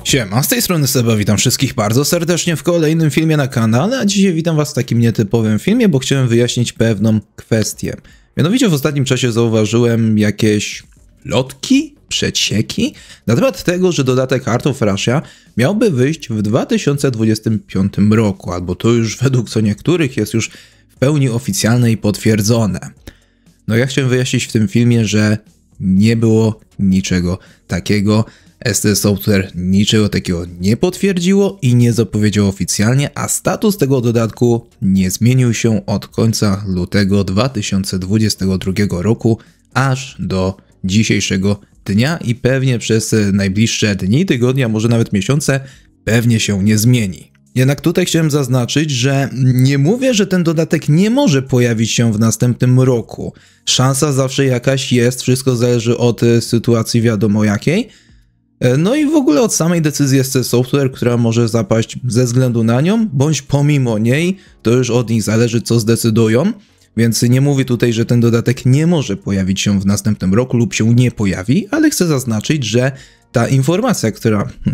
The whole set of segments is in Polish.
Siema, z tej strony Seba, witam wszystkich bardzo serdecznie w kolejnym filmie na kanale, a dzisiaj witam was w takim nietypowym filmie, bo chciałem wyjaśnić pewną kwestię. Mianowicie w ostatnim czasie zauważyłem jakieś plotki, przecieki na temat tego, że dodatek Heart of Russia miałby wyjść w 2025 roku, albo to już według co niektórych jest już w pełni oficjalne i potwierdzone. No ja chciałem wyjaśnić w tym filmie, że nie było niczego takiego. ST Software niczego takiego nie potwierdziło i nie zapowiedziało oficjalnie, a status tego dodatku nie zmienił się od końca lutego 2022 roku aż do dzisiejszego dnia i pewnie przez najbliższe dni, tygodnie, a może nawet miesiące pewnie się nie zmieni. Jednak tutaj chciałem zaznaczyć, że nie mówię, że ten dodatek nie może pojawić się w następnym roku. Szansa zawsze jakaś jest, wszystko zależy od sytuacji wiadomo jakiej. No i w ogóle od samej decyzji ST Software, która może zapaść ze względu na nią, bądź pomimo niej, to już od nich zależy co zdecydują, więc nie mówię tutaj, że ten dodatek nie może pojawić się w następnym roku lub się nie pojawi, ale chcę zaznaczyć, że ta informacja,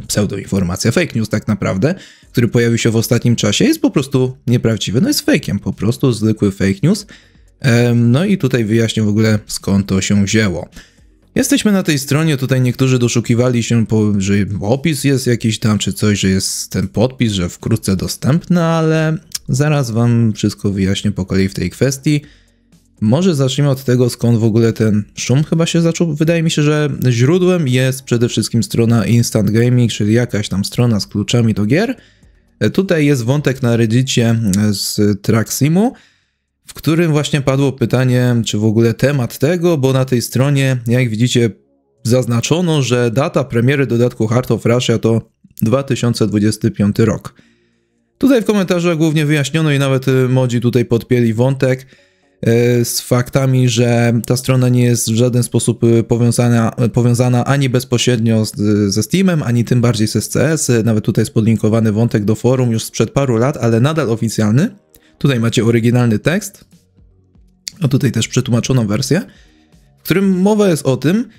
pseudoinformacja, fake news tak naprawdę, który pojawił się w ostatnim czasie jest po prostu nieprawdziwy, no jest fake'iem, po prostu zwykły fake news. No i tutaj wyjaśnię w ogóle skąd to się wzięło. Jesteśmy na tej stronie, tutaj niektórzy doszukiwali się, że opis jest jakiś tam, czy coś, że jest ten podpis, że wkrótce dostępny, ale zaraz wam wszystko wyjaśnię po kolei w tej kwestii. Może zacznijmy od tego, skąd w ogóle ten szum chyba się zaczął. Wydaje mi się, że źródłem jest przede wszystkim strona Instant Gaming, czyli jakaś tam strona z kluczami do gier. Tutaj jest wątek na Reddicie z Traximu, w którym właśnie padło pytanie, czy w ogóle temat tego, bo na tej stronie, jak widzicie, zaznaczono, że data premiery dodatku Heart of Russia to 2025 rok. Tutaj w komentarzach głównie wyjaśniono i nawet modzi tutaj podpięli wątek z faktami, że ta strona nie jest w żaden sposób powiązana ani bezpośrednio ze Steamem, ani tym bardziej z SCS. Nawet tutaj jest podlinkowany wątek do forum już sprzed paru lat, ale nadal oficjalny. Tutaj macie oryginalny tekst, a tutaj też przetłumaczoną wersję, w którym mowa jest o tym,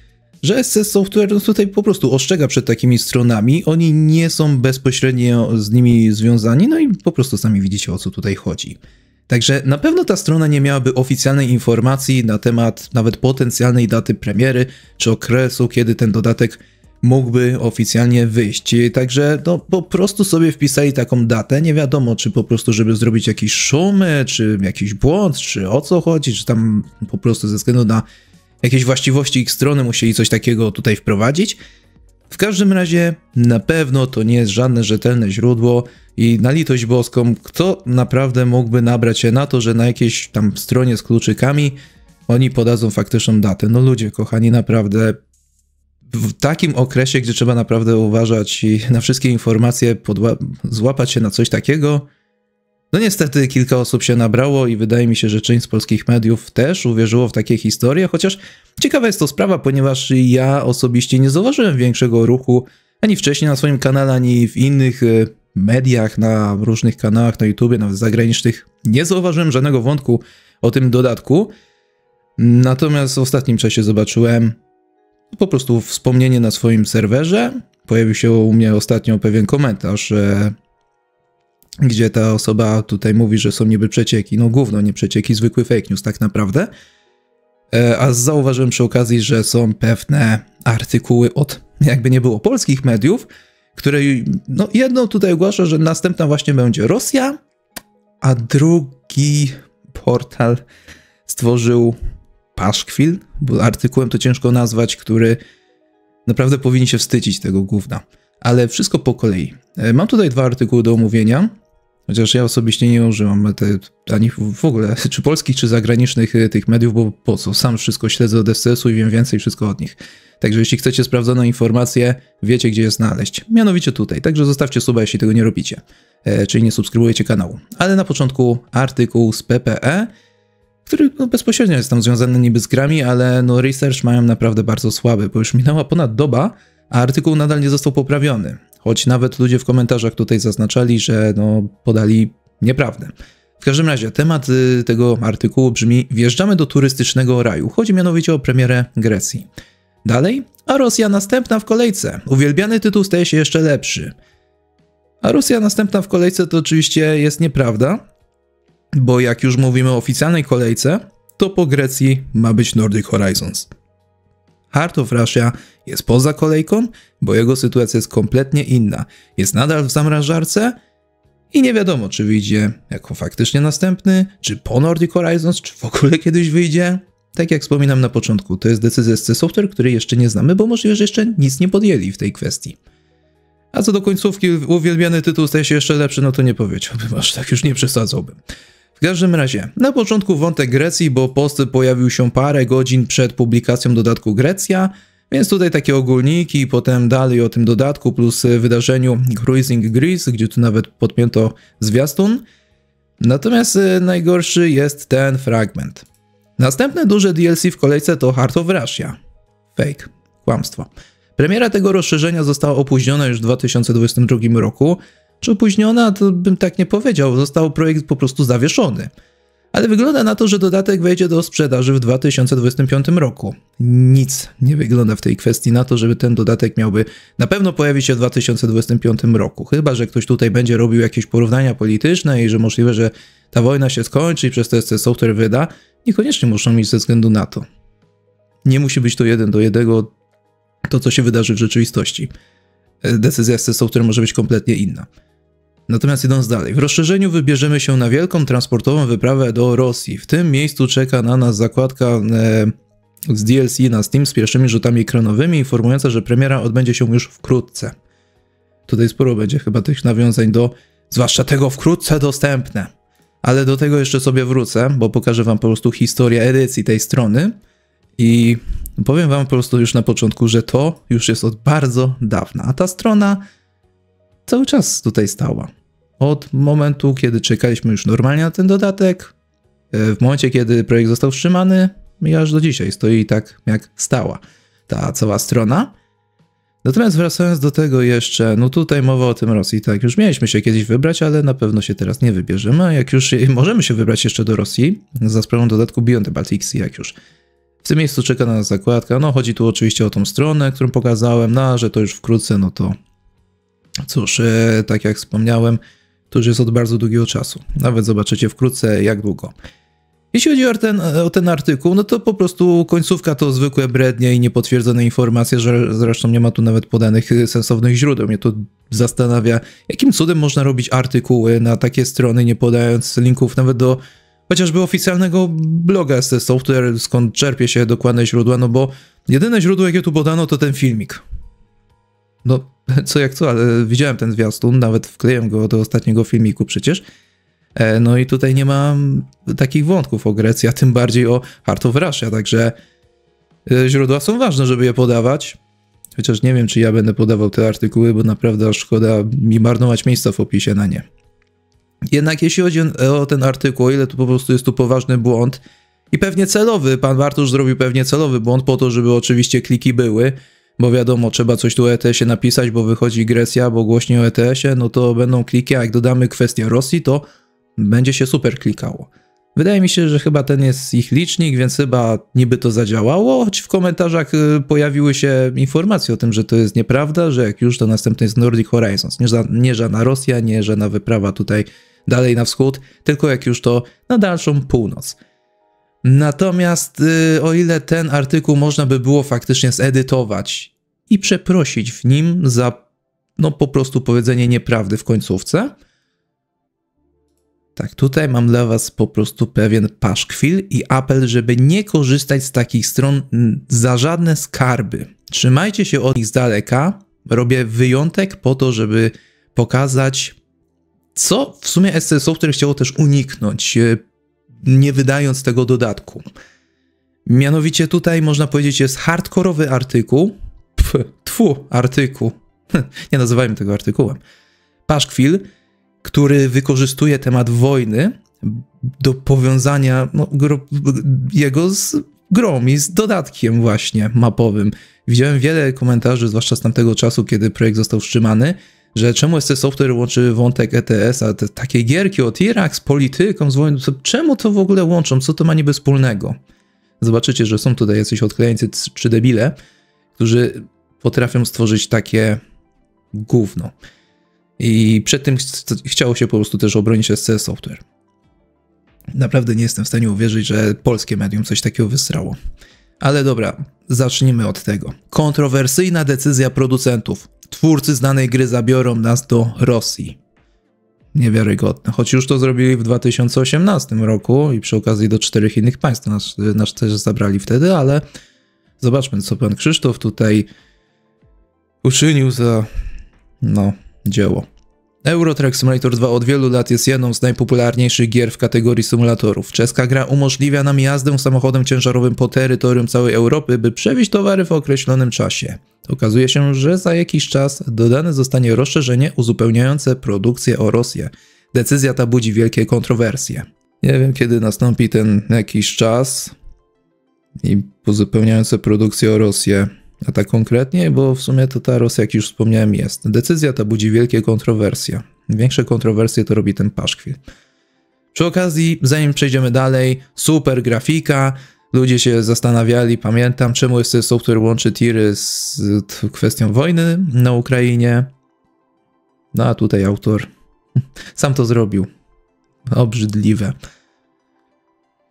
że SC Software tutaj po prostu ostrzega przed takimi stronami, oni nie są bezpośrednio z nimi związani, no i po prostu sami widzicie o co tutaj chodzi. Także na pewno ta strona nie miałaby oficjalnej informacji na temat nawet potencjalnej daty premiery, czy okresu, kiedy ten dodatek mógłby oficjalnie wyjść. Także no, po prostu sobie wpisali taką datę, nie wiadomo czy po prostu żeby zrobić jakiś szum, czy jakiś błąd, czy o co chodzi, czy tam po prostu ze względu na jakieś właściwości ich strony musieli coś takiego tutaj wprowadzić. W każdym razie na pewno to nie jest żadne rzetelne źródło i na litość boską, kto naprawdę mógłby nabrać się na to, że na jakiejś tam stronie z kluczykami oni podadzą faktyczną datę. No ludzie kochani, naprawdę w takim okresie, gdzie trzeba naprawdę uważać i na wszystkie informacje złapać się na coś takiego, no niestety kilka osób się nabrało i wydaje mi się, że część z polskich mediów też uwierzyło w takie historie, chociaż ciekawa jest to sprawa, ponieważ ja osobiście nie zauważyłem większego ruchu ani wcześniej na swoim kanale, ani w innych mediach, na różnych kanałach na YouTubie, nawet zagranicznych. Nie zauważyłem żadnego wątku o tym dodatku, natomiast w ostatnim czasie zobaczyłem po prostu wspomnienie na swoim serwerze. Pojawił się u mnie ostatnio pewien komentarz, gdzie ta osoba tutaj mówi, że są niby przecieki. No gówno, nie przecieki, zwykły fake news tak naprawdę. A zauważyłem przy okazji, że są pewne artykuły od, jakby nie było, polskich mediów, które no jedno tutaj ogłasza, że następna właśnie będzie Rosja, a drugi portal stworzył paszkwil, bo artykułem to ciężko nazwać, który naprawdę powinien się wstydzić tego gówna. Ale wszystko po kolei. Mam tutaj dwa artykuły do omówienia, chociaż ja osobiście nie używam ani w ogóle, czy polskich, czy zagranicznych tych mediów, bo po co? Sam wszystko śledzę od SCS-u i wiem więcej wszystko od nich. Także jeśli chcecie sprawdzoną informację, wiecie gdzie je znaleźć. Mianowicie tutaj. Także zostawcie suba, jeśli tego nie robicie. Czyli nie subskrybujecie kanału. Ale na początku artykuł z PPE, który no, bezpośrednio jest tam związany niby z grami, ale no research mają naprawdę bardzo słaby, bo już minęła ponad doba, a artykuł nadal nie został poprawiony. Choć nawet ludzie w komentarzach tutaj zaznaczali, że no podali nieprawdę. W każdym razie temat tego artykułu brzmi: wjeżdżamy do turystycznego raju. Chodzi mianowicie o premierę Grecji. Dalej, a Rosja następna w kolejce. Uwielbiany tytuł staje się jeszcze lepszy. A Rosja następna w kolejce to oczywiście jest nieprawda, bo jak już mówimy o oficjalnej kolejce, to po Grecji ma być Nordic Horizons. Heart of Russia jest poza kolejką, bo jego sytuacja jest kompletnie inna. Jest nadal w zamrażarce i nie wiadomo, czy wyjdzie jako faktycznie następny, czy po Nordic Horizons, czy w ogóle kiedyś wyjdzie. Tak jak wspominam na początku, to jest decyzja SC Software, której jeszcze nie znamy, bo możliwe, że jeszcze nic nie podjęli w tej kwestii. A co do końcówki, uwielbiany tytuł staje się jeszcze lepszy, no to nie powiedziałbym, aż tak już nie przesadzałbym. W każdym razie, na początku wątek Grecji, bo post pojawił się parę godzin przed publikacją dodatku Grecja, więc tutaj takie ogólniki i potem dalej o tym dodatku plus wydarzeniu Cruising Greece, gdzie tu nawet podpięto zwiastun. Natomiast najgorszy jest ten fragment. Następne duże DLC w kolejce to Heart of Russia. Fake. Kłamstwo. Premiera tego rozszerzenia została opóźniona już w 2022 roku. Czy opóźniona, to bym tak nie powiedział, został projekt po prostu zawieszony. Ale wygląda na to, że dodatek wejdzie do sprzedaży w 2025 roku. Nic nie wygląda w tej kwestii na to, żeby ten dodatek miałby na pewno pojawić się w 2025 roku. Chyba że ktoś tutaj będzie robił jakieś porównania polityczne i że możliwe, że ta wojna się skończy i przez to SC Software wyda. Niekoniecznie muszą mieć ze względu na to. Nie musi być to 1:1 to, co się wydarzy w rzeczywistości. Decyzja SC Software może być kompletnie inna. Natomiast idąc dalej, w rozszerzeniu wybierzemy się na wielką transportową wyprawę do Rosji. W tym miejscu czeka na nas zakładka z DLC na Steam z pierwszymi rzutami ekranowymi, informująca, że premiera odbędzie się już wkrótce. Tutaj sporo będzie chyba tych nawiązań do, zwłaszcza tego wkrótce dostępne. Ale do tego jeszcze sobie wrócę, bo pokażę wam po prostu historię edycji tej strony i powiem wam po prostu już na początku, że to już jest od bardzo dawna, a ta strona cały czas tutaj stała. Od momentu, kiedy czekaliśmy już normalnie na ten dodatek, w momencie, kiedy projekt został wstrzymany, i aż do dzisiaj stoi tak, jak stała ta cała strona. Natomiast wracając do tego jeszcze, no tutaj mowa o tym Rosji, tak, już mieliśmy się kiedyś wybrać, ale na pewno się teraz nie wybierzemy, a jak już możemy się wybrać jeszcze do Rosji, za sprawą dodatku Beyond the Baltic Sea, jak już. W tym miejscu czeka na nas zakładka, no chodzi tu oczywiście o tą stronę, którą pokazałem, no a że to już wkrótce, no to cóż, tak jak wspomniałem, to już jest od bardzo długiego czasu. Nawet zobaczycie wkrótce jak długo. Jeśli chodzi o ten artykuł, no to po prostu końcówka to zwykłe brednie i niepotwierdzone informacje, że zresztą nie ma tu nawet podanych sensownych źródeł. Mnie to zastanawia, jakim cudem można robić artykuły na takie strony, nie podając linków nawet do chociażby oficjalnego bloga SC Software, skąd czerpie się dokładne źródła, no bo jedyne źródło, jakie tu podano, to ten filmik. No, co jak co, ale widziałem ten zwiastun, nawet wkleiłem go do ostatniego filmiku przecież. No i tutaj nie ma takich wątków o Grecji, a tym bardziej o Heart of Russia, także źródła są ważne, żeby je podawać. Chociaż nie wiem, czy ja będę podawał te artykuły, bo naprawdę szkoda mi marnować miejsca w opisie na nie. Jednak jeśli chodzi o ten artykuł, o ile tu po prostu jest tu poważny błąd i pewnie celowy, pan Bartusz zrobił pewnie celowy błąd po to, żeby oczywiście kliki były, bo wiadomo, trzeba coś tu o ETS-ie napisać, bo wychodzi Grecja, bo głośniej o ETS-ie, no to będą kliki, a jak dodamy kwestię Rosji, to będzie się super klikało. Wydaje mi się, że chyba ten jest ich licznik, więc chyba niby to zadziałało, choć w komentarzach pojawiły się informacje o tym, że to jest nieprawda, że jak już to następny jest Nordic Horizons. Nie żadna Rosja, nie żadna wyprawa tutaj dalej na wschód, tylko jak już to na dalszą północ. Natomiast o ile ten artykuł można by było faktycznie zedytować i przeprosić w nim za no po prostu powiedzenie nieprawdy w końcówce, tak, tutaj mam dla was po prostu pewien paszkwil i apel, żeby nie korzystać z takich stron za żadne skarby. Trzymajcie się od nich z daleka. Robię wyjątek po to, żeby pokazać, co w sumie SC Software chciało też uniknąć, nie wydając tego dodatku. Mianowicie tutaj można powiedzieć jest hardkorowy artykuł, artykuł, nie nazywajmy tego artykułem, paszkwil, który wykorzystuje temat wojny do powiązania jego z grą i z dodatkiem właśnie mapowym. Widziałem wiele komentarzy, zwłaszcza z tamtego czasu, kiedy projekt został wstrzymany, że czemu SC Software łączy wątek ETS-a, te takie gierki o tirach z polityką, z wojną, czemu to w ogóle łączą, co to ma niby wspólnego? Zobaczycie, że są tutaj jacyś odklejeńcy czy debile. którzy potrafią stworzyć takie gówno. I przed tym chciało się po prostu też obronić SC Software. Naprawdę nie jestem w stanie uwierzyć, że polskie medium coś takiego wysrało. Ale dobra, zacznijmy od tego. Kontrowersyjna decyzja producentów. Twórcy znanej gry zabiorą nas do Rosji. Niewiarygodne. Choć już to zrobili w 2018 roku i przy okazji do 4 innych państw nas też zabrali wtedy, ale zobaczmy, co pan Krzysztof tutaj uczynił za dzieło. Euro Truck Simulator 2 od wielu lat jest jedną z najpopularniejszych gier w kategorii symulatorów. Czeska gra umożliwia nam jazdę samochodem ciężarowym po terytorium całej Europy, by przewieźć towary w określonym czasie. Okazuje się, że za jakiś czas dodane zostanie rozszerzenie uzupełniające produkcję o Rosję. Decyzja ta budzi wielkie kontrowersje. Nie wiem, kiedy nastąpi ten jakiś czas i uzupełniające produkcję o Rosję. A tak konkretnie, bo w sumie to ta Rosja, jak już wspomniałem, jest. Decyzja ta budzi wielkie kontrowersje. Większe kontrowersje to robi ten paszkwil. Przy okazji, zanim przejdziemy dalej, super grafika. Ludzie się zastanawiali, pamiętam, czemu SC Software łączy tiry z kwestią wojny na Ukrainie. No a tutaj autor sam to zrobił. Obrzydliwe.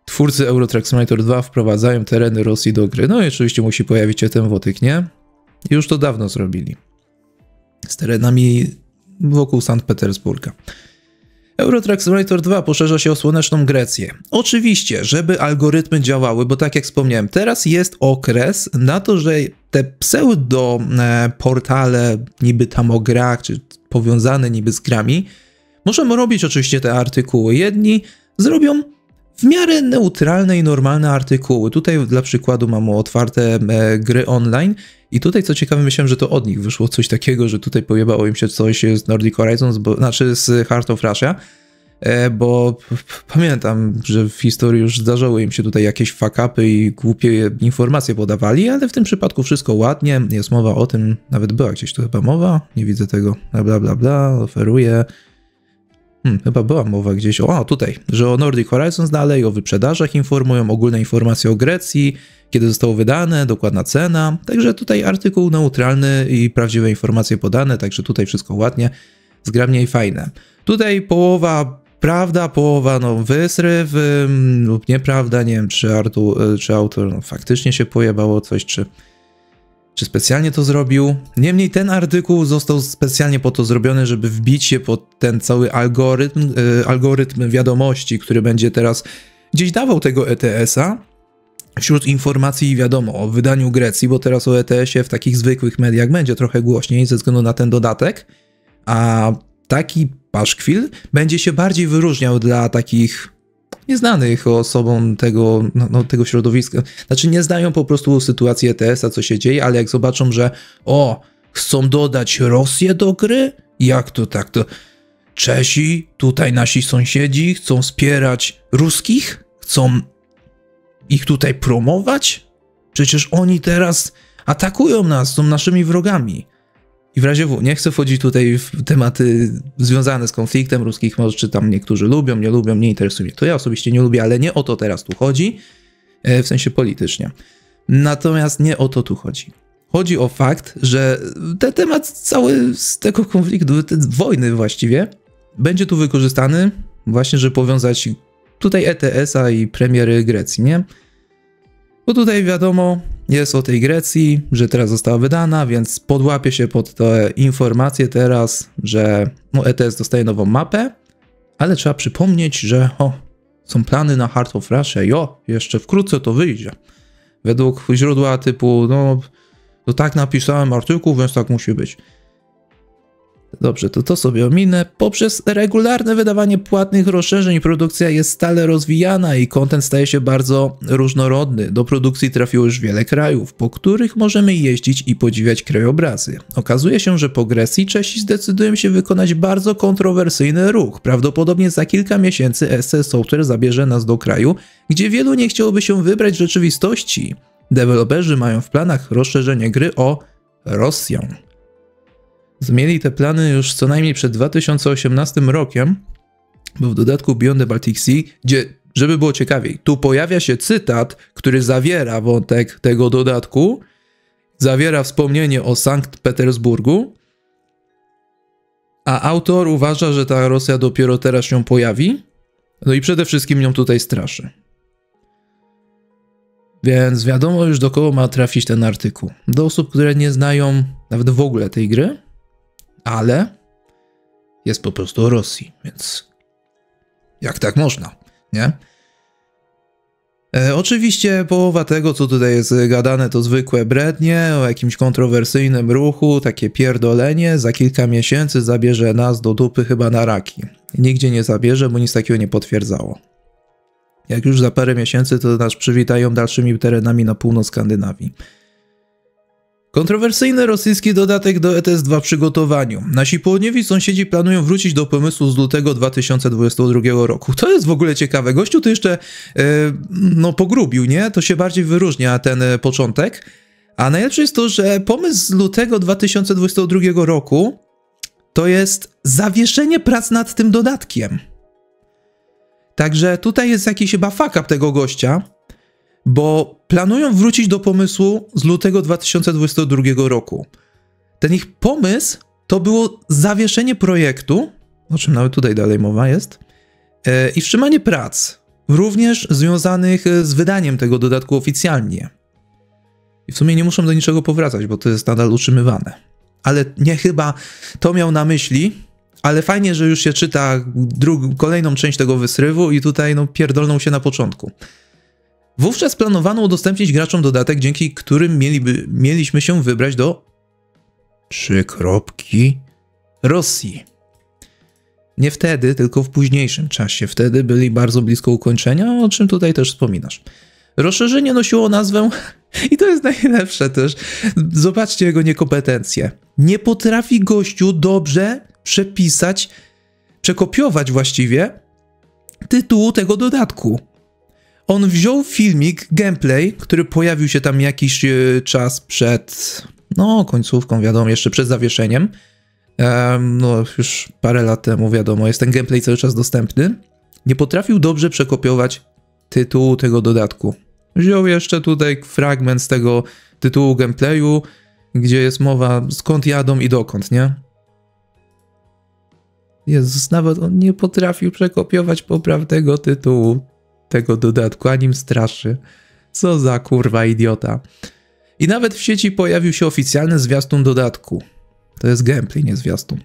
Twórcy Euro Truck Simulator 2 wprowadzają tereny Rosji do gry. No i oczywiście musi pojawić się ten wotyk, nie? I już to dawno zrobili. Z terenami wokół Sankt Petersburga. Euro Truck Simulator 2 poszerza się o słoneczną Grecję. Oczywiście, żeby algorytmy działały, bo tak jak wspomniałem, teraz jest okres na to, że te pseudo portale niby tam o grach, czy powiązane niby z grami, możemy robić oczywiście te artykuły. Jedni zrobią w miarę neutralne i normalne artykuły. Tutaj dla przykładu mamy otwarte gry online i tutaj co ciekawe myślałem, że to od nich wyszło coś takiego, że tutaj pojebało im się coś z Nordic Horizons, znaczy z Heart of Russia, bo pamiętam, że w historii już zdarzały im się tutaj jakieś fuck-upy i głupie informacje podawali, ale w tym przypadku wszystko ładnie, jest mowa o tym, nawet była gdzieś tu chyba mowa, nie widzę tego, bla bla bla, oferuje. Chyba była mowa gdzieś, tutaj, że o Nordic Horizons dalej, o wyprzedażach informują, ogólne informacje o Grecji, kiedy zostało wydane, dokładna cena, także tutaj artykuł neutralny i prawdziwe informacje podane, także tutaj wszystko ładnie, zgrabnie i fajne. Tutaj połowa prawda, połowa wysryw lub nieprawda, nie wiem czy autor faktycznie się pojebało coś, czy specjalnie to zrobił. Niemniej ten artykuł został specjalnie po to zrobiony, żeby wbić się pod ten cały algorytm wiadomości, który będzie teraz gdzieś dawał tego ETS-a. Wśród informacji wiadomo o wydaniu Grecji, bo teraz o ETS-ie w takich zwykłych mediach będzie trochę głośniej ze względu na ten dodatek, a taki paszkwil będzie się bardziej wyróżniał dla takich nieznanych osobom tego środowiska. Znaczy nie znają po prostu sytuacji ETS-a, co się dzieje, ale jak zobaczą, że chcą dodać Rosję do gry? Jak to tak? To Czesi, tutaj nasi sąsiedzi chcą wspierać ruskich? Chcą ich tutaj promować? Przecież oni teraz atakują nas, są naszymi wrogami. I w razie W, nie chcę wchodzić tutaj w tematy związane z konfliktem ruskich, może czy tam niektórzy lubią, nie interesuje mnie. To ja osobiście nie lubię, ale nie o to teraz tu chodzi, w sensie politycznie. Natomiast nie o to tu chodzi. Chodzi o fakt, że ten temat cały z tego konfliktu, wojny właściwie, będzie tu wykorzystany właśnie, żeby powiązać tutaj ETS-a i premiery Grecji, nie? Bo tutaj wiadomo, jest o tej Grecji, że teraz została wydana, więc podłapie się pod te informacje teraz, że ETS dostaje nową mapę, ale trzeba przypomnieć, że są plany na Heart of Russia i jeszcze wkrótce to wyjdzie. Według źródła typu, to tak napisałem artykuł, więc tak musi być. Dobrze, to sobie ominę. Poprzez regularne wydawanie płatnych rozszerzeń produkcja jest stale rozwijana i content staje się bardzo różnorodny. Do produkcji trafiło już wiele krajów, po których możemy jeździć i podziwiać krajobrazy. Okazuje się, że po Grecji Czesi zdecydują się wykonać bardzo kontrowersyjny ruch. Prawdopodobnie za kilka miesięcy SC Software zabierze nas do kraju, gdzie wielu nie chciałoby się wybrać w rzeczywistości. Deweloperzy mają w planach rozszerzenie gry o Rosję. Mieli te plany już co najmniej przed 2018 rokiem, bo w dodatku Beyond the Baltic Sea, gdzie, żeby było ciekawiej, tu pojawia się cytat, który zawiera wątek tego dodatku zawiera wspomnienie o Sankt Petersburgu, a autor uważa, że ta Rosja dopiero teraz się pojawi, no i przede wszystkim ją tutaj straszy. Więc wiadomo już, do kogo ma trafić ten artykuł. Do osób, które nie znają nawet w ogóle tej gry, ale jest po prostu o Rosji, więc jak tak można, nie? Oczywiście połowa tego, co tutaj jest gadane, to zwykłe brednie o jakimś kontrowersyjnym ruchu, takie pierdolenie. Za kilka miesięcy zabierze nas do dupy chyba na raki. Nigdzie nie zabierze, bo nic takiego nie potwierdzało. Jak już za parę miesięcy, to nas przywitają dalszymi terenami na północ Skandynawii. Kontrowersyjny rosyjski dodatek do ETS-2 w przygotowaniu. Nasi południowi sąsiedzi planują wrócić do pomysłu z lutego 2022 roku. To jest w ogóle ciekawe. Gościu to jeszcze pogrubił, nie? To się bardziej wyróżnia ten początek. A najlepsze jest to, że pomysł z lutego 2022 roku to jest zawieszenie prac nad tym dodatkiem. Także tutaj jest jakiś chyba fuck up tego gościa, bo planują wrócić do pomysłu z lutego 2022 roku. Ten ich pomysł to było zawieszenie projektu, o czym nawet tutaj dalej mowa jest, i wstrzymanie prac, również związanych z wydaniem tego dodatku oficjalnie. I w sumie nie muszą do niczego powracać, bo to jest nadal utrzymywane. Ale nie chyba to miał na myśli, ale fajnie, że już się czyta kolejną część tego wysrywu i tutaj pierdolną się na początku. Wówczas planowano udostępnić graczom dodatek, dzięki którym mieliśmy się wybrać do Rosji. Nie wtedy, tylko w późniejszym czasie. Wtedy byli bardzo blisko ukończenia, o czym tutaj też wspominasz. Rozszerzenie nosiło nazwę, i to jest najlepsze też, zobaczcie jego niekompetencje. Nie potrafi gościu dobrze przekopiować właściwie tytułu tego dodatku. On wziął filmik, gameplay, który pojawił się tam jakiś czas przed, końcówką, wiadomo, jeszcze przed zawieszeniem. Już parę lat temu, wiadomo, jest ten gameplay cały czas dostępny. Nie potrafił dobrze przekopiować tytułu tego dodatku. Wziął jeszcze tutaj fragment z tego tytułu gameplayu, gdzie jest mowa skąd jadą i dokąd, nie? Jezus, nawet on nie potrafił przekopiować poprawnego tytułu tego dodatku, a nim straszy. Co za kurwa idiota. I nawet w sieci pojawił się oficjalny zwiastun dodatku. To jest gameplay, nie zwiastun.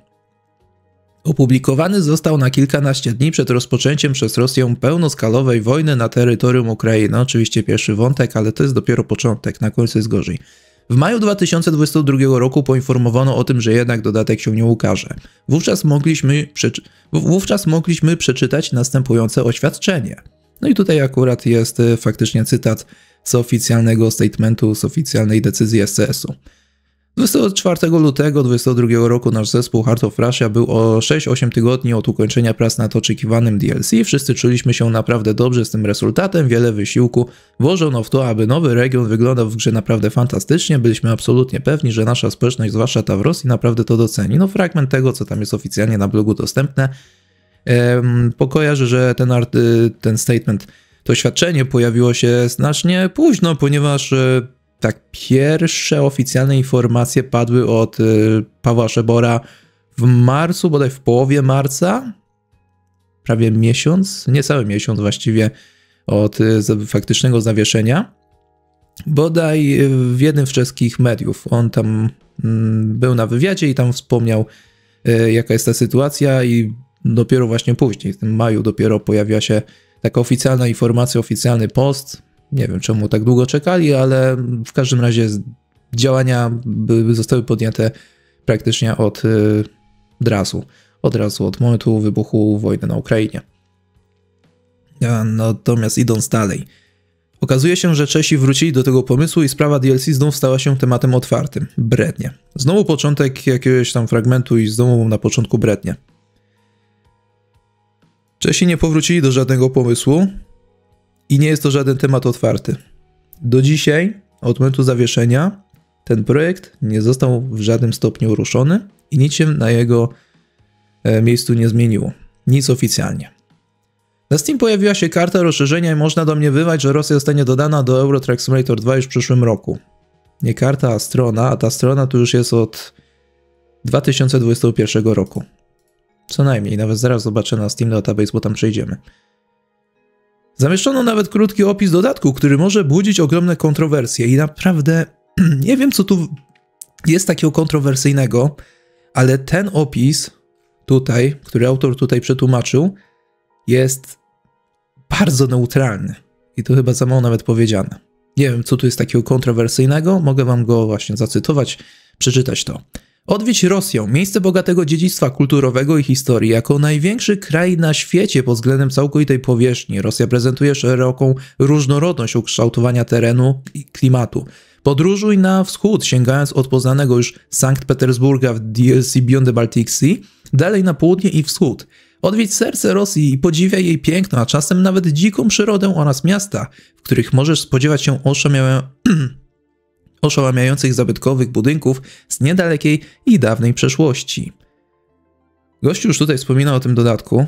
Opublikowany został na kilkanaście dni przed rozpoczęciem przez Rosję pełnoskalowej wojny na terytorium Ukrainy. Oczywiście pierwszy wątek, ale to jest dopiero początek, na końcu jest gorzej. W maju 2022 roku poinformowano o tym, że jednak dodatek się nie ukaże. Wówczas mogliśmy przeczytać następujące oświadczenie. No i tutaj akurat jest faktycznie cytat z oficjalnego statementu, z oficjalnej decyzji SCS-u. 24 lutego 2022 roku nasz zespół Heart of Russia był o 6-8 tygodni od ukończenia prac nad oczekiwanym DLC. Wszyscy czuliśmy się naprawdę dobrze z tym rezultatem. Wiele wysiłku włożono w to, aby nowy region wyglądał w grze naprawdę fantastycznie. Byliśmy absolutnie pewni, że nasza społeczność, zwłaszcza ta w Rosji, naprawdę to doceni. Fragment tego, co tam jest oficjalnie na blogu dostępne, pokojarzy, że ten statement, to oświadczenie pojawiło się znacznie późno, ponieważ pierwsze oficjalne informacje padły od Pawła Szebora w marcu, bodaj w połowie marca, prawie miesiąc, niecały miesiąc właściwie od faktycznego zawieszenia, bodaj w jednym z czeskich mediów. On tam był na wywiadzie i tam wspomniał, jaka jest ta sytuacja, i dopiero właśnie później, w tym maju, dopiero pojawiła się taka oficjalna informacja, oficjalny post. Nie wiem, czemu tak długo czekali, ale w każdym razie działania zostały podjęte praktycznie od razu od momentu wybuchu wojny na Ukrainie. Natomiast idąc dalej, okazuje się, że Czesi wrócili do tego pomysłu i sprawa DLC znów stała się tematem otwartym. Brednie. Znowu początek jakiegoś tam fragmentu i znowu na początku brednie. Czesi nie powrócili do żadnego pomysłu i nie jest to żaden temat otwarty. Do dzisiaj, od momentu zawieszenia, ten projekt nie został w żadnym stopniu ruszony i nic się na jego miejscu nie zmieniło. Nic oficjalnie. Na Steam pojawiła się karta rozszerzenia i można domniewywać, że Rosja zostanie dodana do Euro Truck Simulator 2 już w przyszłym roku. Nie karta, a strona, a ta strona tu już jest od 2021 roku. Co najmniej, nawet zaraz zobaczę na Steam Database, bo tam przejdziemy. Zamieszczono nawet krótki opis dodatku, który może budzić ogromne kontrowersje i naprawdę nie wiem, co tu jest takiego kontrowersyjnego, ale ten opis tutaj, który autor tutaj przetłumaczył, jest bardzo neutralny. I to chyba za mało nawet powiedziane. Nie wiem, co tu jest takiego kontrowersyjnego, mogę wam go właśnie zacytować, przeczytać to. Odwiedź Rosję, miejsce bogatego dziedzictwa kulturowego i historii. Jako największy kraj na świecie pod względem całkowitej powierzchni, Rosja prezentuje szeroką różnorodność ukształtowania terenu i klimatu. Podróżuj na wschód, sięgając od poznanego już Sankt Petersburga w DLC Beyond the Baltic Sea, dalej na południe i wschód. Odwiedź serce Rosji i podziwiaj jej piękno, a czasem nawet dziką przyrodę oraz miasta, w których możesz spodziewać się oszałamiających zabytkowych budynków z niedalekiej i dawnej przeszłości. Gościu już tutaj wspominał o tym dodatku,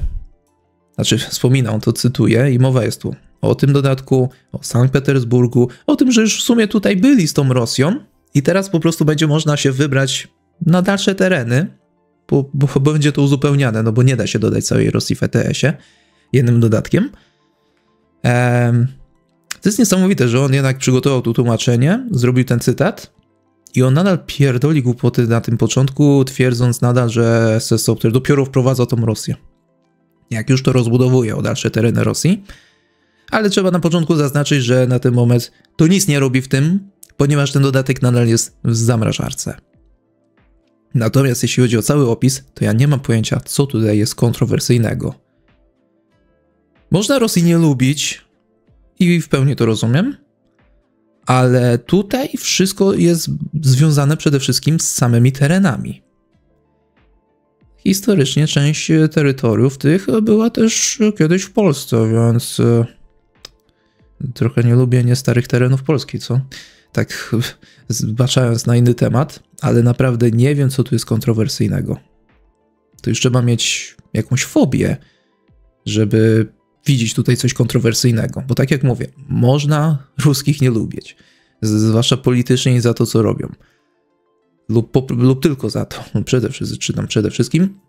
wspominał, to cytuję i mowa jest tu o tym dodatku, o Sankt Petersburgu, o tym, że już w sumie tutaj byli z tą Rosją i teraz po prostu będzie można się wybrać na dalsze tereny, bo będzie to uzupełniane, no bo nie da się dodać całej Rosji w ETS-ie jednym dodatkiem. To jest niesamowite, że on jednak przygotował tu tłumaczenie, zrobił ten cytat i on nadal pierdoli głupoty na tym początku, twierdząc nadal, że SS Software dopiero wprowadza tą Rosję. Jak już to rozbudowuje o dalsze tereny Rosji. Ale trzeba na początku zaznaczyć, że na ten moment to nic nie robi w tym, ponieważ ten dodatek nadal jest w zamrażarce. Natomiast jeśli chodzi o cały opis, to ja nie mam pojęcia, co tutaj jest kontrowersyjnego. Można Rosji nie lubić i w pełni to rozumiem, ale tutaj wszystko jest związane przede wszystkim z samymi terenami. Historycznie część terytoriów tych była też kiedyś w Polsce, więc trochę nie lubię starych terenów Polski, co? Tak zbaczając na inny temat, ale naprawdę nie wiem, co tu jest kontrowersyjnego. To już trzeba mieć jakąś fobię, żeby widzieć tutaj coś kontrowersyjnego, bo tak jak mówię, można ruskich nie lubić, zwłaszcza politycznie i za to, co robią. Lub tylko za to, przede wszystkim.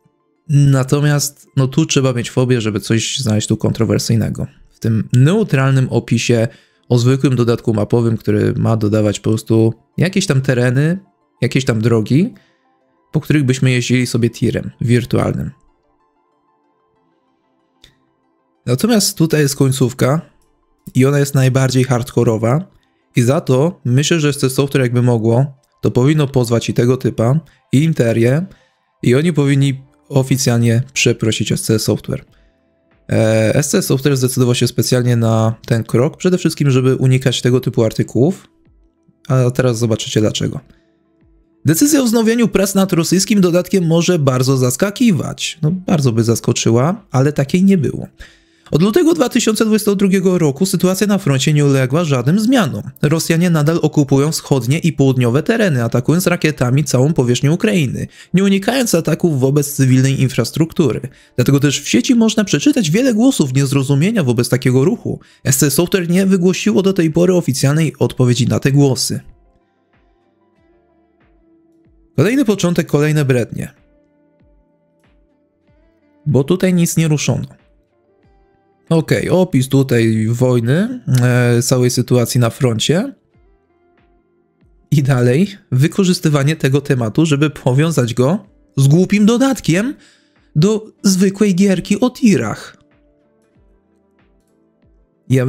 Natomiast no tu trzeba mieć fobię, żeby coś znaleźć tu kontrowersyjnego. W tym neutralnym opisie o zwykłym dodatku mapowym, który ma dodawać po prostu jakieś tam tereny, jakieś tam drogi, po których byśmy jeździli sobie tirem wirtualnym. Natomiast tutaj jest końcówka i ona jest najbardziej hardkorowa i za to myślę, że SS Software jakby mogło, to powinno pozwać i tego typa, i Interię i oni powinni oficjalnie przeprosić SS Software. SS Software zdecydował się specjalnie na ten krok, przede wszystkim, żeby unikać tego typu artykułów, a teraz zobaczycie dlaczego. Decyzja o wznowieniu prac nad rosyjskim dodatkiem może bardzo zaskakiwać. No, bardzo by zaskoczyła, ale takiej nie było. Od lutego 2022 roku sytuacja na froncie nie uległa żadnym zmianom. Rosjanie nadal okupują wschodnie i południowe tereny, atakując rakietami całą powierzchnię Ukrainy, nie unikając ataków wobec cywilnej infrastruktury. Dlatego też w sieci można przeczytać wiele głosów niezrozumienia wobec takiego ruchu. SS Software nie wygłosiło do tej pory oficjalnej odpowiedzi na te głosy. Kolejny początek, kolejne brednie. Bo tutaj nic nie ruszono. Okej, opis tutaj wojny, całej sytuacji na froncie. I dalej wykorzystywanie tego tematu, żeby powiązać go z głupim dodatkiem do zwykłej gierki o tirach.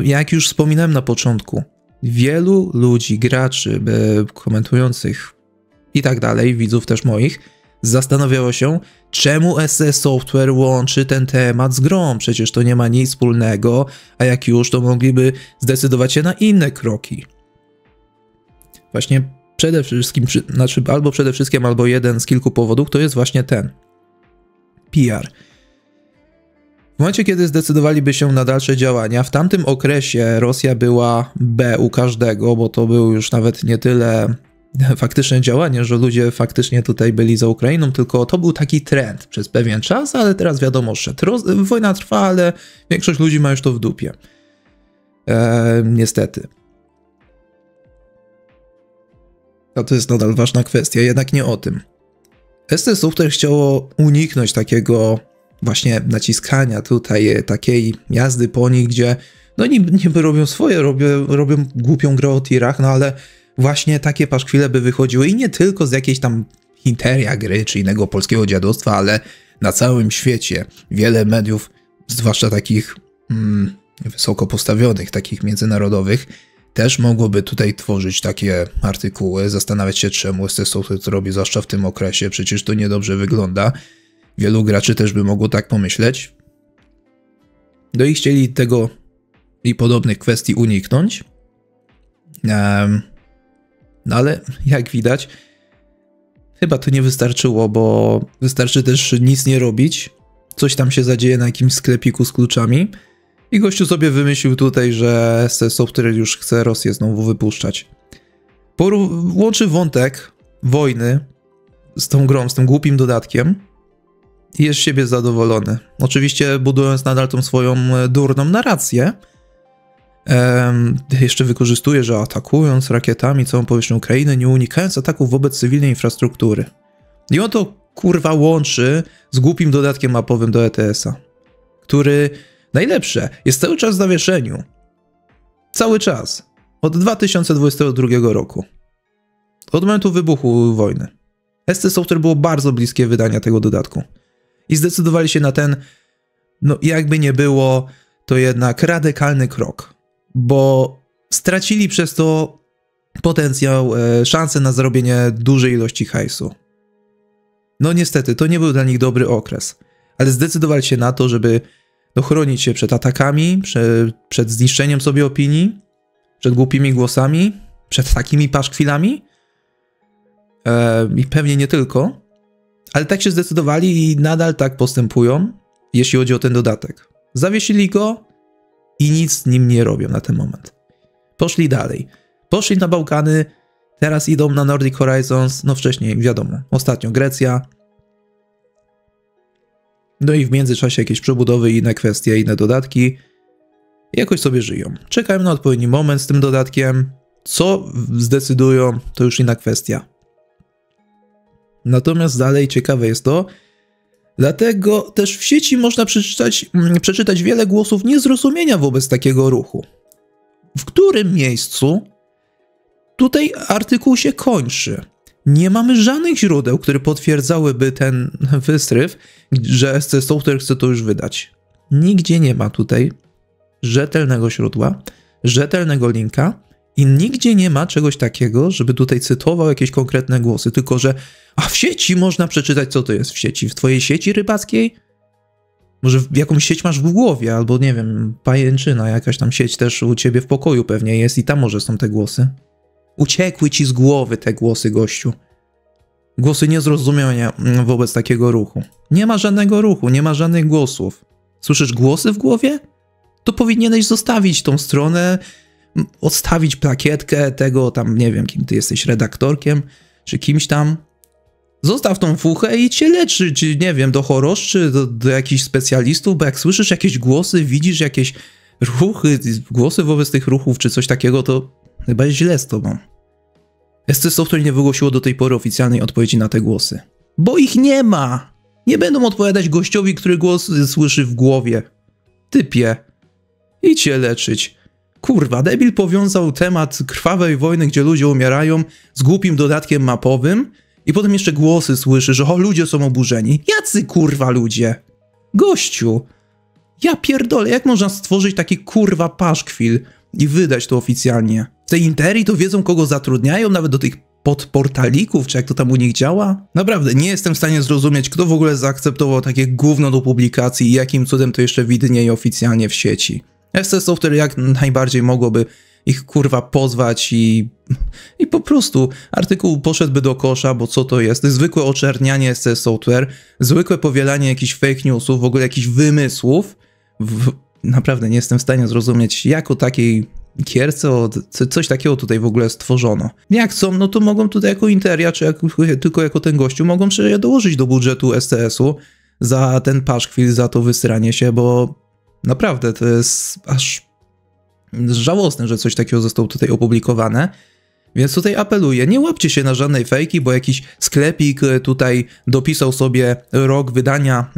Jak już wspominałem na początku, wielu ludzi, graczy, komentujących i tak dalej, widzów też moich, zastanawiało się, czemu SS Software łączy ten temat z grą, przecież to nie ma nic wspólnego, a jak już, to mogliby zdecydować się na inne kroki. Właśnie przede wszystkim, albo przede wszystkim, albo jeden z kilku powodów, to jest właśnie ten. PR. W momencie, kiedy zdecydowaliby się na dalsze działania, w tamtym okresie Rosja była B u każdego, bo to był już nawet nie tyle faktyczne działanie, że ludzie faktycznie tutaj byli za Ukrainą, tylko to był taki trend przez pewien czas, ale teraz wiadomo, że wojna trwa, ale większość ludzi ma już to w dupie. Niestety. A to jest nadal ważna kwestia, jednak nie o tym. ST Software chciało uniknąć takiego właśnie naciskania tutaj, takiej jazdy po nich, gdzie no niby robią swoje, robią głupią grę o tirach, no ale właśnie takie paszkwile by wychodziły i nie tylko z jakiejś tam Interia gry czy innego polskiego dziadostwa, ale na całym świecie wiele mediów, zwłaszcza takich wysoko postawionych, takich międzynarodowych, też mogłoby tutaj tworzyć takie artykuły, zastanawiać się, czemu ST Software to robi, zwłaszcza w tym okresie, przecież to niedobrze wygląda. Wielu graczy też by mogło tak pomyśleć. No i chcieli tego i podobnych kwestii uniknąć. No ale jak widać, chyba to nie wystarczyło, bo wystarczy też nic nie robić. Coś tam się zadzieje na jakimś sklepiku z kluczami. I gościu sobie wymyślił tutaj, że ST Software już chce Rosję znowu wypuszczać. Łączy wątek wojny z tą grą, z tym głupim dodatkiem i jest z siebie zadowolony. Oczywiście budując nadal tą swoją durną narrację. Jeszcze wykorzystuje, że atakując rakietami całą powierzchnię Ukrainy, nie unikając ataków wobec cywilnej infrastruktury. I on to kurwa łączy z głupim dodatkiem mapowym do ETS-a, który najlepsze jest cały czas w zawieszeniu. Cały czas. Od 2022 roku. Od momentu wybuchu wojny. ST Software było bardzo bliskie wydania tego dodatku. I zdecydowali się na ten, no jakby nie było, to jednak radykalny krok. Bo stracili przez to potencjał, szansę na zarobienie dużej ilości hajsu. No niestety, to nie był dla nich dobry okres. Ale zdecydowali się na to, żeby chronić się przed atakami, przed zniszczeniem sobie opinii, przed głupimi głosami, przed takimi paszkwilami i pewnie nie tylko, ale tak się zdecydowali i nadal tak postępują, jeśli chodzi o ten dodatek. Zawiesili go i nic z nim nie robią na ten moment. Poszli dalej. Poszli na Bałkany, teraz idą na Nordic Horizons, no wcześniej wiadomo, ostatnio Grecja. No i w międzyczasie jakieś przebudowy, inne kwestie, inne dodatki. I jakoś sobie żyją. Czekają na odpowiedni moment z tym dodatkiem. Co zdecydują, to już inna kwestia. Natomiast dalej ciekawe jest to, dlatego też w sieci można przeczytać wiele głosów niezrozumienia wobec takiego ruchu. W którym miejscu tutaj artykuł się kończy? Nie mamy żadnych źródeł, które potwierdzałyby ten wystryw, że ST Software chce to już wydać. Nigdzie nie ma tutaj rzetelnego źródła, rzetelnego linka i nigdzie nie ma czegoś takiego, żeby tutaj cytował jakieś konkretne głosy, tylko że w sieci można przeczytać, co to jest w sieci. W twojej sieci rybackiej? Może jakąś sieć masz w głowie, albo nie wiem, pajęczyna, jakaś tam sieć też u ciebie w pokoju pewnie jest i tam może są te głosy. Uciekły ci z głowy te głosy, gościu. Głosy niezrozumienia wobec takiego ruchu. Nie ma żadnego ruchu, nie ma żadnych głosów. Słyszysz głosy w głowie? To powinieneś zostawić tą stronę, odstawić plakietkę tego tam, nie wiem, kim ty jesteś, redaktorkiem, czy kimś tam. Zostaw tą fuchę i cię leczyć, nie wiem, do choroszczy, do jakichś specjalistów, bo jak słyszysz jakieś głosy, widzisz jakieś ruchy, głosy wobec tych ruchów, czy coś takiego, to chyba jest źle z tobą. ST Software nie wygłosiło do tej pory oficjalnej odpowiedzi na te głosy. Bo ich nie ma! Nie będą odpowiadać gościowi, który głos słyszy w głowie. Typie. Idź się leczyć. Kurwa, debil powiązał temat krwawej wojny, gdzie ludzie umierają, z głupim dodatkiem mapowym i potem jeszcze głosy słyszy, że ludzie są oburzeni. Jacy kurwa ludzie? Gościu! Ja pierdolę, jak można stworzyć taki kurwa paszkwil i wydać to oficjalnie? W tej Interii to wiedzą, kogo zatrudniają, nawet do tych podportalików, czy jak to tam u nich działa? Naprawdę, nie jestem w stanie zrozumieć, kto w ogóle zaakceptował takie gówno do publikacji i jakim cudem to jeszcze widnieje oficjalnie w sieci. ST Software jak najbardziej mogłoby ich kurwa pozwać i po prostu artykuł poszedłby do kosza, bo co to jest? To jest zwykłe oczernianie ST Software, zwykłe powielanie jakichś fake newsów, w ogóle jakichś wymysłów. Naprawdę nie jestem w stanie zrozumieć, jak o takiej gierce coś takiego tutaj w ogóle stworzono. Jak chcą, no to mogą tutaj jako Interia, czy tylko jako ten gościu, mogą przecież dołożyć do budżetu STS-u za ten paszkwil, za to wysranie się, bo naprawdę to jest aż żałosne, że coś takiego zostało tutaj opublikowane. Więc tutaj apeluję, nie łapcie się na żadnej fejki, bo jakiś sklepik tutaj dopisał sobie rok wydania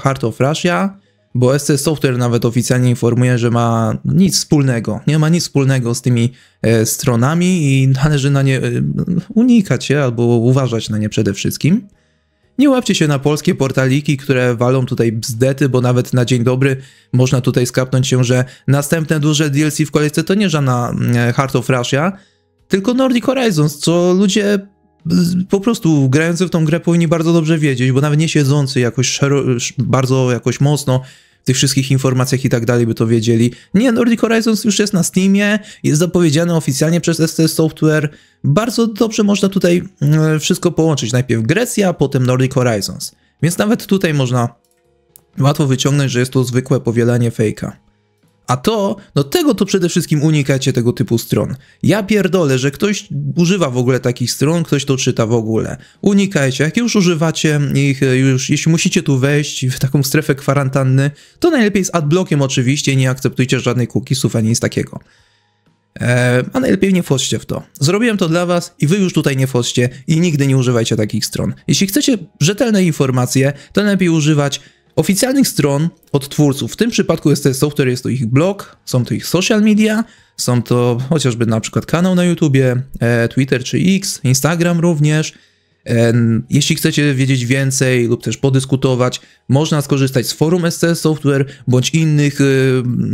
Heart of Russia, bo SC Software nawet oficjalnie informuje, że ma nic wspólnego, nie ma nic wspólnego z tymi stronami i należy na nie unikać się albo uważać na nie przede wszystkim. Nie łapcie się na polskie portaliki, które walą tutaj bzdety, bo nawet na dzień dobry można tutaj skapnąć się, że następne duże DLC w kolejce to nie żadna Heart of Russia, tylko Nordic Horizons, co ludzie po prostu grający w tą grę powinni bardzo dobrze wiedzieć, bo nawet nie siedzący jakoś bardzo jakoś mocno w tych wszystkich informacjach i tak dalej by to wiedzieli. Nie, Nordic Horizons już jest na Steamie, jest zapowiedziany oficjalnie przez SC Software. Bardzo dobrze można tutaj wszystko połączyć. Najpierw Grecja, a potem Nordic Horizons. Więc nawet tutaj można łatwo wyciągnąć, że jest to zwykłe powielanie fejka. A to, no tego to przede wszystkim unikajcie tego typu stron. Ja pierdolę, że ktoś używa w ogóle takich stron, ktoś to czyta w ogóle. Unikajcie, jak już używacie ich, jeśli musicie tu wejść w taką strefę kwarantanny, to najlepiej z adblockiem oczywiście, nie akceptujcie żadnych cookiesów ani nic takiego. A najlepiej nie wchodźcie w to. Zrobiłem to dla was i wy już tutaj nie wchodźcie i nigdy nie używajcie takich stron. Jeśli chcecie rzetelne informacje, to najlepiej używać oficjalnych stron od twórców. W tym przypadku SC Software jest to ich blog, są to ich social media, są to chociażby na przykład kanał na YouTubie, Twitter czy X, Instagram również. Jeśli chcecie wiedzieć więcej lub też podyskutować, można skorzystać z forum SC Software bądź innych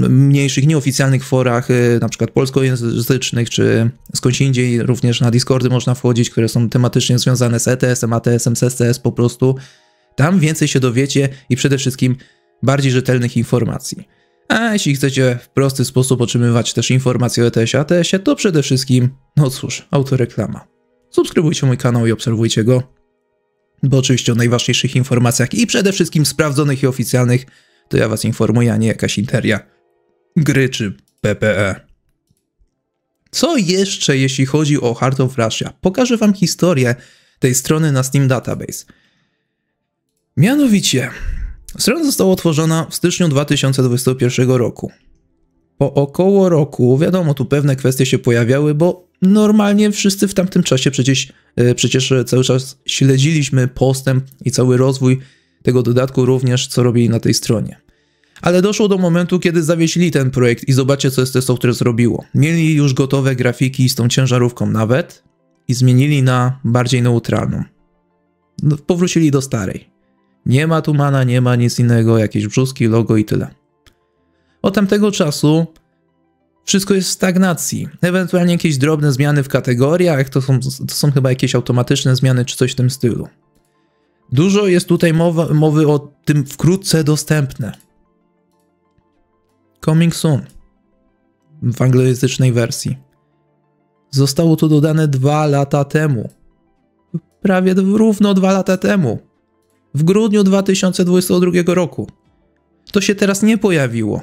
mniejszych, nieoficjalnych forach, na przykład polskojęzycznych czy skądś indziej. Również na Discordy można wchodzić, które są tematycznie związane z ETS-em, ATS-em, CSCS po prostu. Tam więcej się dowiecie i przede wszystkim bardziej rzetelnych informacji. A jeśli chcecie w prosty sposób otrzymywać też informacje o ETS-ie, ATS-ie, to przede wszystkim, no cóż, autoreklama. Subskrybujcie mój kanał i obserwujcie go, bo oczywiście o najważniejszych informacjach i przede wszystkim sprawdzonych i oficjalnych to ja was informuję, a nie jakaś interia gry czy PPE. Co jeszcze jeśli chodzi o Heart of Russia? Pokażę wam historię tej strony na Steam Database. Mianowicie, strona została otworzona w styczniu 2021 roku. Po około roku, wiadomo, tu pewne kwestie się pojawiały, bo normalnie wszyscy w tamtym czasie przecież cały czas śledziliśmy postęp i cały rozwój tego dodatku również, co robili na tej stronie. Ale doszło do momentu, kiedy zawiesili ten projekt i zobaczcie, co SC Software zrobiło. Mieli już gotowe grafiki z tą ciężarówką nawet i zmienili na bardziej neutralną. No, powrócili do starej. Nie ma tu mana, nie ma nic innego, jakieś brzuski, logo i tyle. Od tamtego czasu wszystko jest w stagnacji. Ewentualnie jakieś drobne zmiany w kategoriach, to są chyba jakieś automatyczne zmiany czy coś w tym stylu. Dużo jest tutaj mowy o tym wkrótce dostępne. Coming soon. W anglojęzycznej wersji. Zostało to dodane 2 lata temu. Prawie równo 2 lata temu. W grudniu 2022 roku. To się teraz nie pojawiło.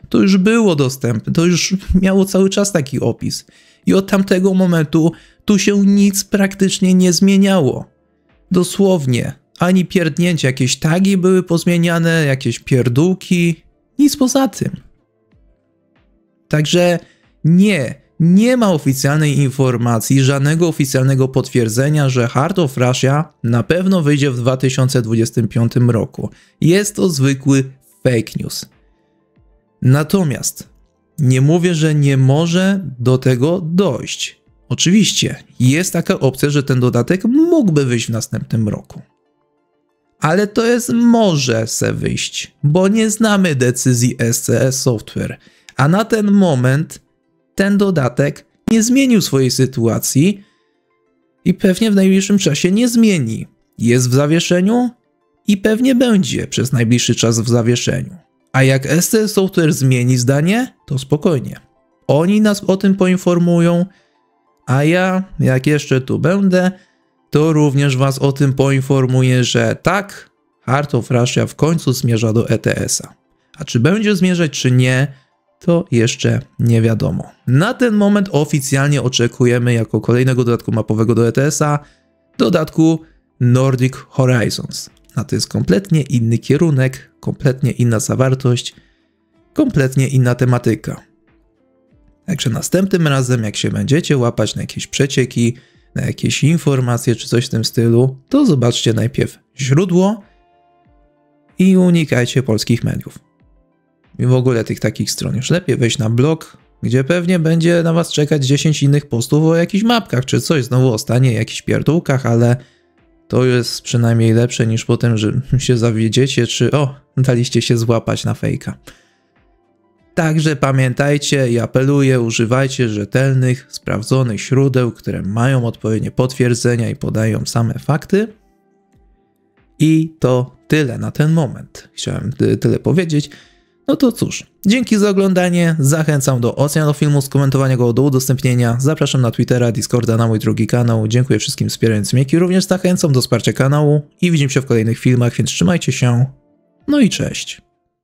To już było dostępne, to już miało cały czas taki opis. I od tamtego momentu tu się nic praktycznie nie zmieniało. Dosłownie. Ani pierdnięcia, jakieś tagi były pozmieniane, jakieś pierdółki. Nic poza tym. Także nie ma oficjalnej informacji, żadnego oficjalnego potwierdzenia, że Heart of Russia na pewno wyjdzie w 2025 roku. Jest to zwykły fake news. Natomiast nie mówię, że nie może do tego dojść. Oczywiście jest taka opcja, że ten dodatek mógłby wyjść w następnym roku. Ale to jest może se wyjść, bo nie znamy decyzji SC Software. A na ten moment ten dodatek nie zmienił swojej sytuacji i pewnie w najbliższym czasie nie zmieni. Jest w zawieszeniu i pewnie będzie przez najbliższy czas w zawieszeniu. A jak SC Software zmieni zdanie, to spokojnie. Oni nas o tym poinformują, a ja, jak jeszcze tu będę, to również was o tym poinformuję, że tak, Heart of Russia w końcu zmierza do ETS-a. A czy będzie zmierzać, czy nie, to jeszcze nie wiadomo. Na ten moment oficjalnie oczekujemy jako kolejnego dodatku mapowego do ETS-a dodatku Nordic Horizons. A to jest kompletnie inny kierunek, kompletnie inna zawartość, kompletnie inna tematyka. Także następnym razem, jak się będziecie łapać na jakieś przecieki, na jakieś informacje czy coś w tym stylu, to zobaczcie najpierw źródło i unikajcie polskich mediów. I w ogóle tych takich stron. Już lepiej wejść na blog, gdzie pewnie będzie na was czekać 10 innych postów o jakichś mapkach czy coś, znowu o stanie, jakichś pierdółkach, ale to jest przynajmniej lepsze niż potem, że się zawiedziecie, czy daliście się złapać na fejka. Także pamiętajcie i apeluję, używajcie rzetelnych, sprawdzonych źródeł, które mają odpowiednie potwierdzenia i podają same fakty. I to tyle na ten moment. Chciałem tyle powiedzieć. No to cóż, dzięki za oglądanie, zachęcam do oceny filmu, skomentowania go, do udostępnienia, zapraszam na Twittera, Discorda, na mój drugi kanał, dziękuję wszystkim wspierającym, jak i również zachęcam do wsparcia kanału i widzimy się w kolejnych filmach, więc trzymajcie się, no i cześć.